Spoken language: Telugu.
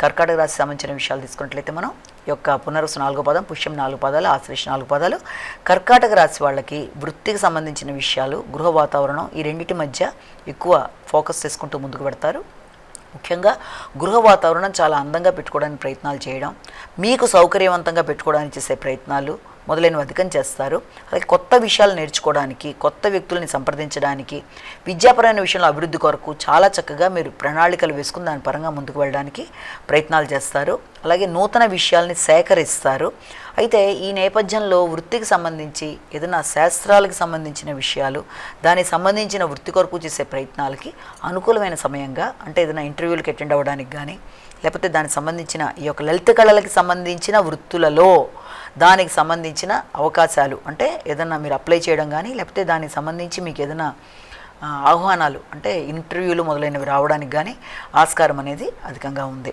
కర్కాటక రాశి సంబంధించిన విషయాలు తీసుకున్నట్లయితే మనం ఈ యొక్క పునర్వసు 4వ పదం, పుష్యం 4 పదాలు, ఆశ్లేష 4 పదాలు. కర్కాటక రాశి వాళ్ళకి వృత్తికి సంబంధించిన విషయాలు, గృహ వాతావరణం ఈ రెండింటి మధ్య ఎక్కువ ఫోకస్ చేసుకుంటూ ముందుకు పెడతారు. ముఖ్యంగా గృహ వాతావరణం చాలా అందంగా పెట్టుకోవడానికి ప్రయత్నాలు చేయడం, మీకు సౌకర్యవంతంగా పెట్టుకోవడానికి చేసే ప్రయత్నాలు మొదలైనవి అధికం చేస్తారు. అలాగే కొత్త విషయాలు నేర్చుకోవడానికి, కొత్త వ్యక్తుల్ని సంప్రదించడానికి, విద్యాపరమైన విషయంలో అభివృద్ధి కొరకు చాలా చక్కగా మీరు ప్రణాళికలు వేసుకుని దాని పరంగా ముందుకు వెళ్ళడానికి ప్రయత్నాలు చేస్తారు. అలాగే నూతన విషయాల్ని సేకరిస్తారు. అయితే ఈ నేపథ్యంలో వృత్తికి సంబంధించి ఏదైనా శాస్త్రాలకు సంబంధించిన విషయాలు, దానికి సంబంధించిన వృత్తి కొరకు చేసే ప్రయత్నాలకి అనుకూలమైన సమయంగా, అంటే ఏదైనా ఇంటర్వ్యూలకు అటెండ్ అవ్వడానికి కానీ, లేకపోతే దానికి సంబంధించిన ఈ యొక్క లలిత కళలకి సంబంధించిన వృత్తులలో దానికి సంబంధించిన అవకాశాలు, అంటే ఏదన్నా మీరు అప్లై చేయడం కానీ, లేకపోతే దానికి సంబంధించి మీకు ఏదైనా ఆహ్వానాలు అంటే ఇంటర్వ్యూలు మొదలైనవి రావడానికి కానీ ఆస్కారం అనేది అధికంగా ఉంది.